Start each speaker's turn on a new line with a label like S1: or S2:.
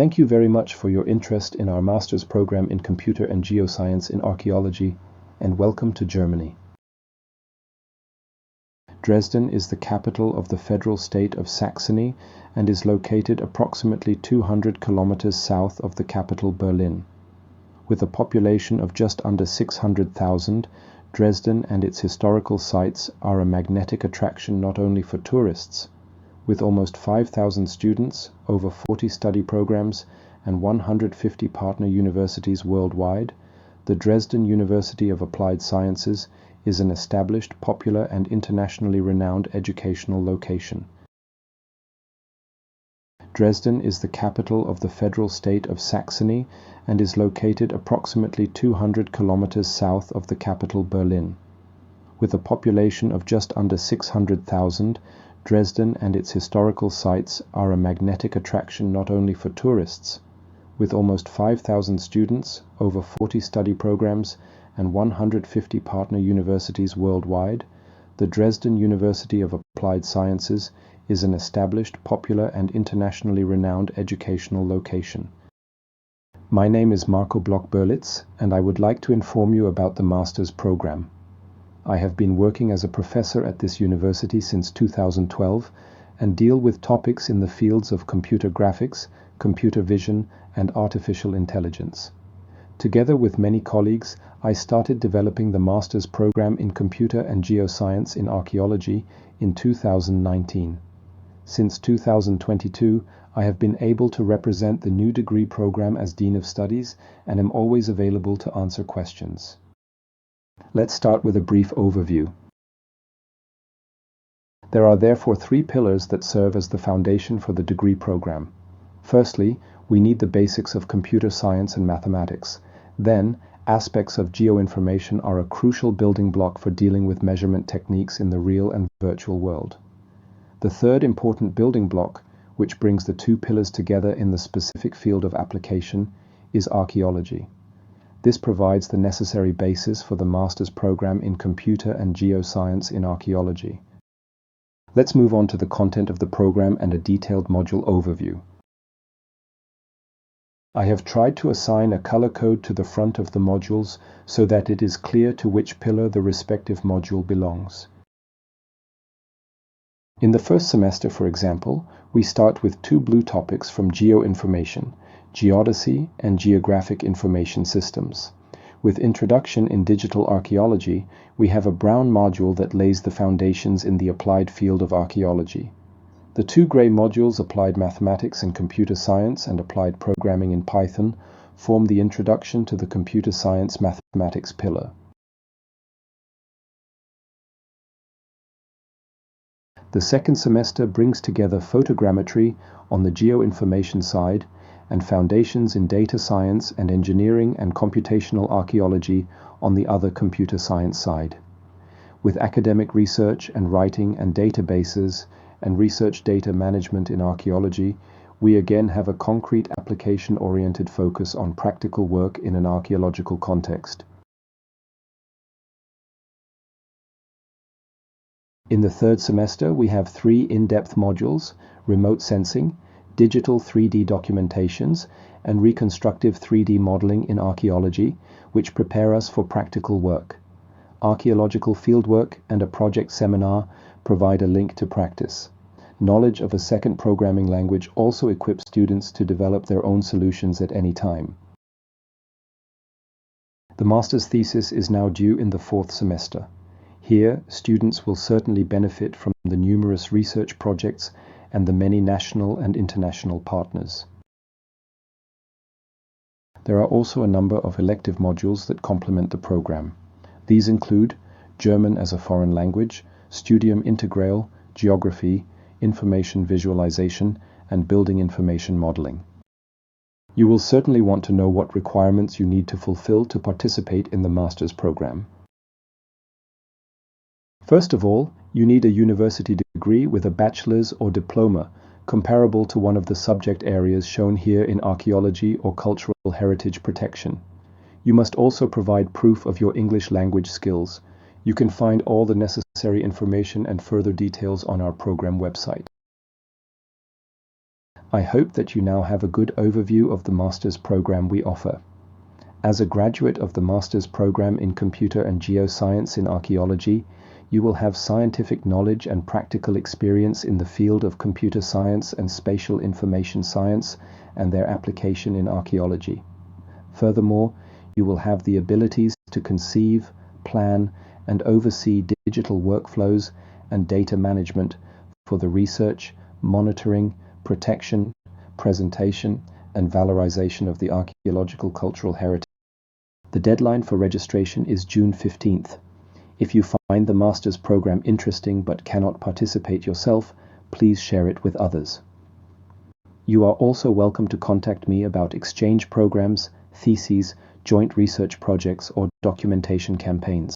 S1: Thank you very much for your interest in our master's program in Computer and Geoscience in Archaeology, and welcome to Germany. Dresden is the capital of the federal state of Saxony and is located approximately 200 kilometers south of the capital Berlin. With a population of just under 600,000, Dresden and its historical sites are a magnetic attraction not only for tourists. With almost 5,000 students, over 40 study programs, and 150 partner universities worldwide, the Dresden University of Applied Sciences is an established, popular, and internationally renowned educational location. Dresden is the capital of the federal state of Saxony and is located approximately 200 kilometers south of the capital Berlin. With a population of just under 600,000, Dresden and its historical sites are a magnetic attraction not only for tourists. With almost 5,000 students, over 40 study programs, and 150 partner universities worldwide, the Dresden University of Applied Sciences is an established, popular, and internationally renowned educational location. My name is Marco Block-Berlitz, and I would like to inform you about the master's program. I have been working as a professor at this university since 2012 and deal with topics in the fields of computer graphics, computer vision, and artificial intelligence. Together with many colleagues, I started developing the master's program in Computer and Geoscience in Archaeology in 2019. Since 2022, I have been able to represent the new degree program as Dean of Studies and am always available to answer questions. Let's start with a brief overview. There are therefore three pillars that serve as the foundation for the degree program. Firstly, we need the basics of computer science and mathematics. Then, aspects of geoinformation are a crucial building block for dealing with measurement techniques in the real and virtual world. The third important building block, which brings the two pillars together in the specific field of application, is archaeology. This provides the necessary basis for the master's program in Computer and Geoscience in Archaeology. Let's move on to the content of the program and a detailed module overview. I have tried to assign a color code to the front of the modules so that it is clear to which pillar the respective module belongs. In the first semester, for example, we start with two blue topics from geoinformation, geodesy and geographic information systems. With introduction in digital archaeology, we have a brown module that lays the foundations in the applied field of archaeology. The two gray modules, applied mathematics and computer science and applied programming in Python, form the introduction to the computer science mathematics pillar. The second semester brings together photogrammetry on the geoinformation side and foundations in data science and engineering and computational archaeology on the other computer science side. With academic research and writing and databases and research data management in archaeology, we again have a concrete application-oriented focus on practical work in an archaeological context. In the third semester, we have three in-depth modules: remote sensing, digital 3D documentations, and reconstructive 3D modeling in archaeology, which prepare us for practical work. Archaeological fieldwork and a project seminar provide a link to practice. Knowledge of a second programming language also equips students to develop their own solutions at any time. The master's thesis is now due in the fourth semester. Here, students will certainly benefit from the numerous research projects and the many national and international partners. There are also a number of elective modules that complement the program. These include German as a foreign language, Studium Integral, Geography, Information Visualization, and Building Information Modeling. You will certainly want to know what requirements you need to fulfill to participate in the master's program. First of all, you need a university degree with a bachelor's or diploma, comparable to one of the subject areas shown here in archaeology or cultural heritage protection. You must also provide proof of your English language skills. You can find all the necessary information and further details on our program website. I hope that you now have a good overview of the master's program we offer. As a graduate of the master's program in Computer and Geoscience in Archaeology, you will have scientific knowledge and practical experience in the field of computer science and spatial information science and their application in archaeology. Furthermore, you will have the abilities to conceive, plan, and oversee digital workflows and data management for the research, monitoring, protection, presentation, and valorisation of the archaeological cultural heritage. The deadline for registration is June 15th. If you find the master's program interesting but cannot participate yourself, please share it with others. You are also welcome to contact me about exchange programs, theses, joint research projects, or documentation campaigns.